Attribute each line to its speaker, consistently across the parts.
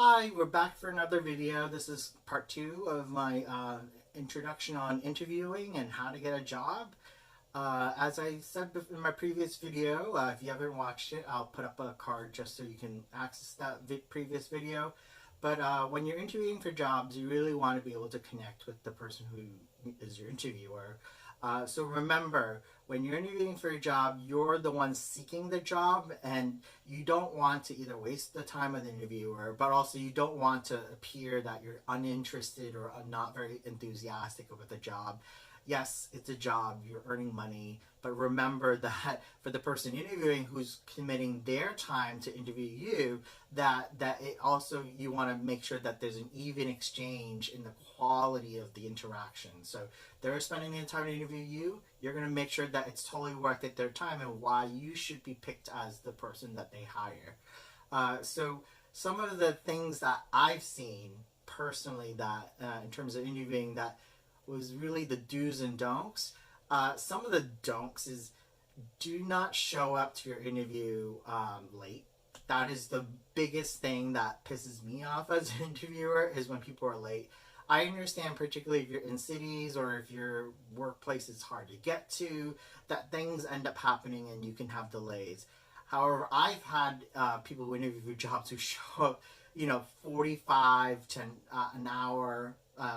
Speaker 1: Hi, we're back for another video. This is part two of my introduction on interviewing and how to get a job. As I said in my previous video, if you haven't watched it, I'll put up a card just so you can access that previous video. But when you're interviewing for jobs, you really want to be able to connect with the person who is your interviewer. So remember, when you're interviewing for a job, you're the one seeking the job, and you don't want to either waste the time of the interviewer, but also you don't want to appear that you're uninterested or not very enthusiastic about the job. Yes, it's a job, you're earning money, but remember that for the person interviewing who's committing their time to interview you, that it also, you want to make sure that there's an even exchange in the quality of the interaction. So they're spending the time to interview you, you're going to make sure that it's totally worth it, their time, and why you should be picked as the person that they hire. So some of the things that I've seen personally that in terms of interviewing that was really the do's and don'ts. Some of the don'ts is, do not show up to your interview late. That is the biggest thing that pisses me off as an interviewer, is when people are late. I understand, particularly if you're in cities or if your workplace is hard to get to, that things end up happening and you can have delays. However, I've had people who interview for jobs who show up, 45 to an hour,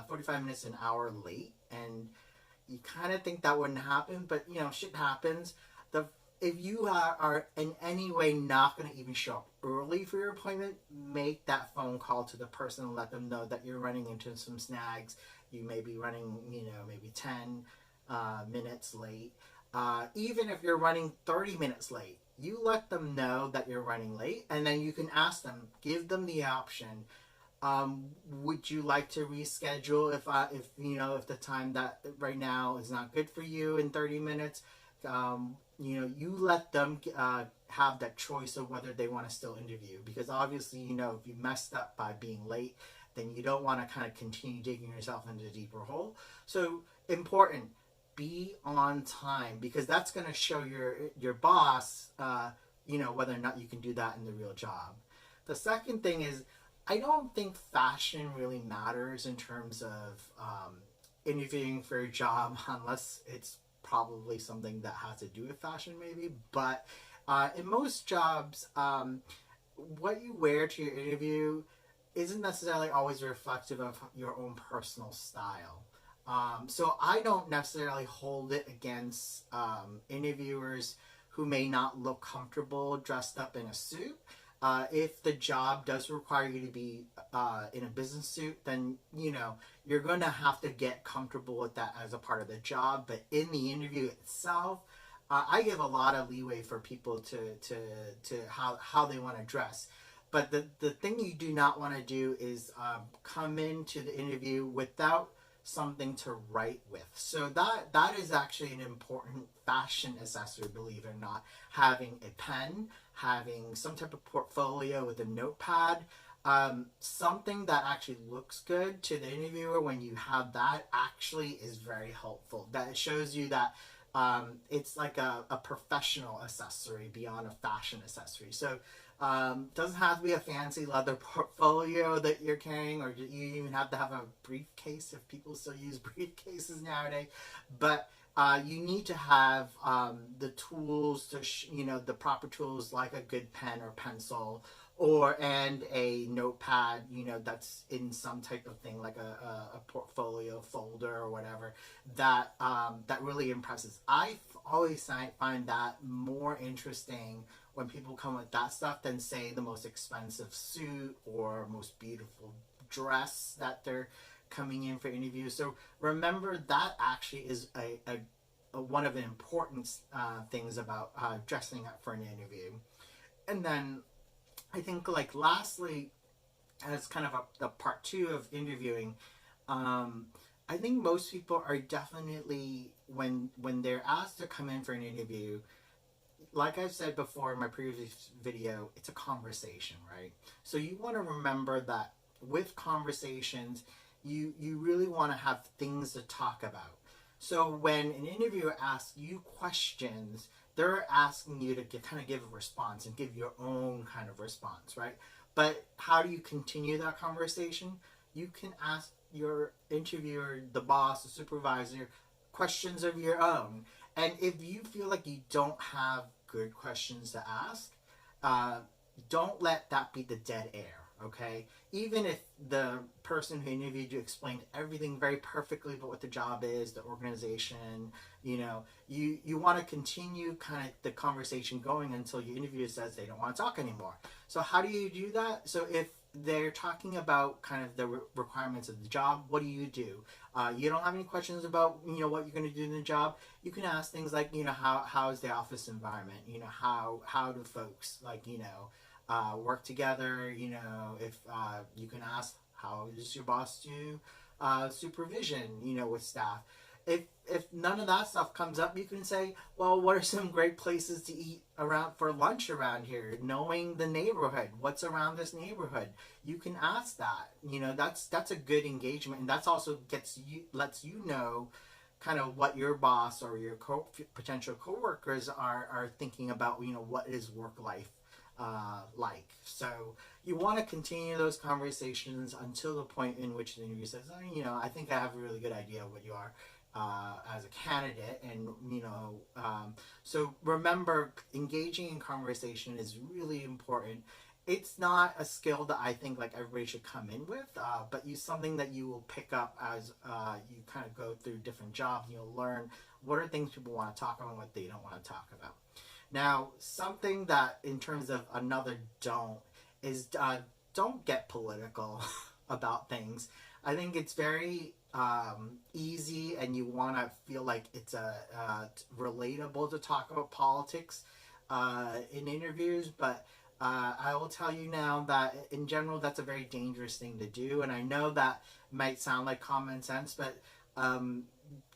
Speaker 1: 45 minutes, an hour late, and you kind of think that wouldn't happen, but shit happens. If you are in any way not going to even show up early for your appointment, make that phone call to the person and let them know that you're running into some snags. You may be running, maybe 10 minutes late. Even if you're running 30 minutes late, you let them know that you're running late, and then you can ask them, give them the option. Would you like to reschedule if the time that right now is not good for you in 30 minutes? You let them have that choice of whether they want to still interview, because obviously, if you messed up by being late, then you don't want to kind of continue digging yourself into a deeper hole. So important, be on time, because that's going to show your boss, whether or not you can do that in the real job. The second thing is, I don't think fashion really matters in terms of interviewing for a job, unless it's probably something that has to do with fashion maybe. But in most jobs, what you wear to your interview isn't necessarily always reflective of your own personal style. So I don't necessarily hold it against interviewers who may not look comfortable dressed up in a suit. If the job does require you to be in a business suit, then you're going to have to get comfortable with that as a part of the job. But in the interview itself, I give a lot of leeway for people to how they want to dress. But the thing you do not want to do is come into the interview without something to write with. So that is actually an important fashion accessory, believe it or not. Having a pen, having some type of portfolio with a notepad, something that actually looks good to the interviewer when you have that actually is very helpful. That it shows you that it's like a professional accessory beyond a fashion accessory. So doesn't have to be a fancy leather portfolio that you're carrying, or you even have to have a briefcase if people still use briefcases nowadays. But you need to have the tools to, the proper tools, like a good pen or pencil, and a notepad, that's in some type of thing, like a portfolio folder or whatever, that really impresses. I always find that more interesting when people come with that stuff than, say, the most expensive suit or most beautiful dress that they're coming in for interviews. So remember, that actually is a one of the important things about dressing up for an interview. And then I think, like, lastly, as kind of the part two of interviewing, I think most people are definitely, when they're asked to come in for an interview, like I've said before in my previous video, it's a conversation, right? So you want to remember that with conversations, you really want to have things to talk about. So when an interviewer asks you questions, they're asking you to kind of give a response and give your own kind of response, right? But how do you continue that conversation? You can ask your interviewer, the boss, the supervisor, questions of your own. And if you feel like you don't have good questions to ask, uh, don't let that be the dead air, okay? Even if the person who interviewed you explained everything very perfectly about what the job is, the organization, you want to continue kind of the conversation going until your interviewer says they don't want to talk anymore. So how do you do that? So if they're talking about kind of the requirements of the job, what do? You don't have any questions about what you're going to do in the job. You can ask things like how is the office environment, how do folks work together, if you can ask how does your boss do supervision with staff. If none of that stuff comes up, you can say, well, what are some great places to eat around for lunch around here? Knowing the neighborhood, what's around this neighborhood, you can ask that. That's a good engagement, and that's also lets you know kind of what your boss or your potential coworkers are thinking about. What is work life like. So you want to continue those conversations until the point in which the interview says, I think I have a really good idea of what you are as a candidate. And so remember, engaging in conversation is really important. It's not a skill that I think like everybody should come in with, but something that you will pick up as you kind of go through different jobs. You'll learn what are things people want to talk about and what they don't want to talk about. Now, something that in terms of another don't is don't get political about things. I think it's very easy, and you want to feel like it's relatable to talk about politics in interviews, but I will tell you now that in general that's a very dangerous thing to do, and I know that might sound like common sense, but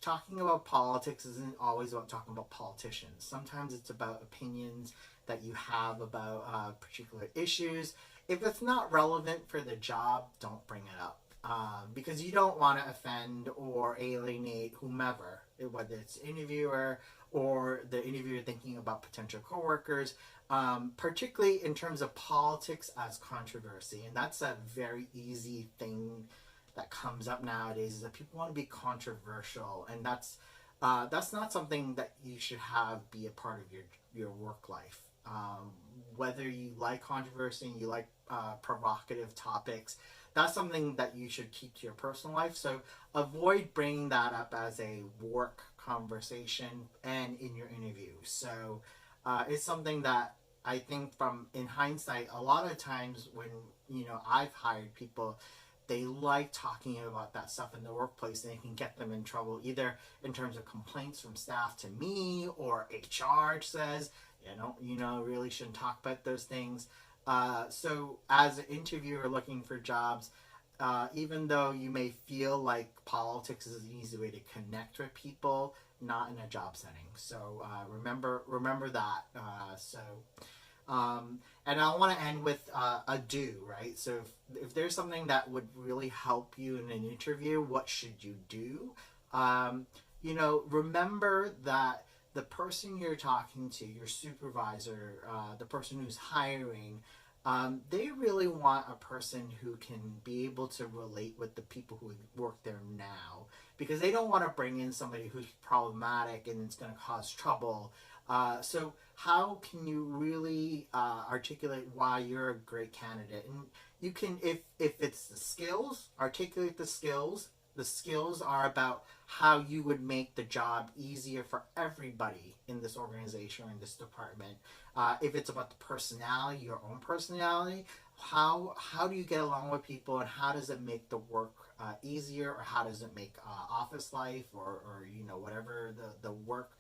Speaker 1: talking about politics isn't always about talking about politicians. Sometimes it's about opinions that you have about particular issues. If it's not relevant for the job, don't bring it up. Because you don't want to offend or alienate whomever, whether it's interviewer or the interviewer thinking about potential coworkers, particularly in terms of politics as controversy. And that's a very easy thing that comes up nowadays, is that people want to be controversial, and that's not something that you should have be a part of your work life. Whether you like controversy and you like provocative topics, that's something that you should keep to your personal life. So avoid bringing that up as a work conversation and in your interview. So it's something that I think in hindsight, a lot of times when I've hired people, they like talking about that stuff in the workplace, and it can get them in trouble, either in terms of complaints from staff to me, or HR says, really shouldn't talk about those things. So as an interviewer looking for jobs, even though you may feel like politics is an easy way to connect with people, not in a job setting. So remember that. And I want to end with a do, right? So if there's something that would really help you in an interview, what should you do? Remember that the person you're talking to, your supervisor, the person who's hiring, they really want a person who can be able to relate with the people who work there now, because they don't want to bring in somebody who's problematic and it's going to cause trouble. So how can you really articulate why you're a great candidate? And you can, if it's the skills, articulate the skills. The skills are about how you would make the job easier for everybody in this organization or in this department. If it's about the personality, your own personality, how do you get along with people, and how does it make the work easier, or how does it make office life or whatever the work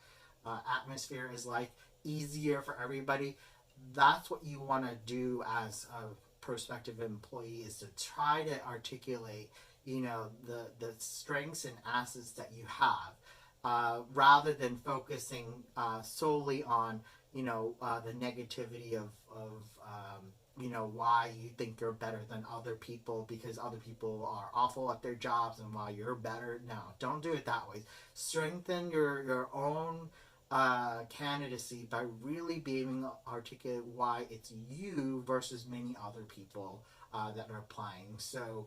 Speaker 1: atmosphere is like easier for everybody? That's what you want to do as a prospective employee, is to try to articulate the strengths and assets that you have, rather than focusing solely on the negativity of why you think you're better than other people because other people are awful at their jobs and why you're better. No, don't do it that way. Strengthen your own candidacy by really being able to articulate why it's you versus many other people that are applying. So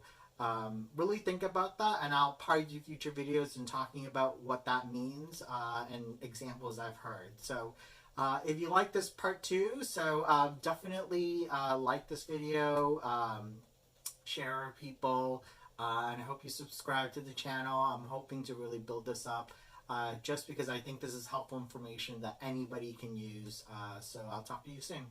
Speaker 1: really think about that, and I'll probably do future videos and talking about what that means and examples I've heard. So if you like this part 2, so definitely like this video, share with people, and I hope you subscribe to the channel. I'm hoping to really build this up just because I think this is helpful information that anybody can use. So I'll talk to you soon.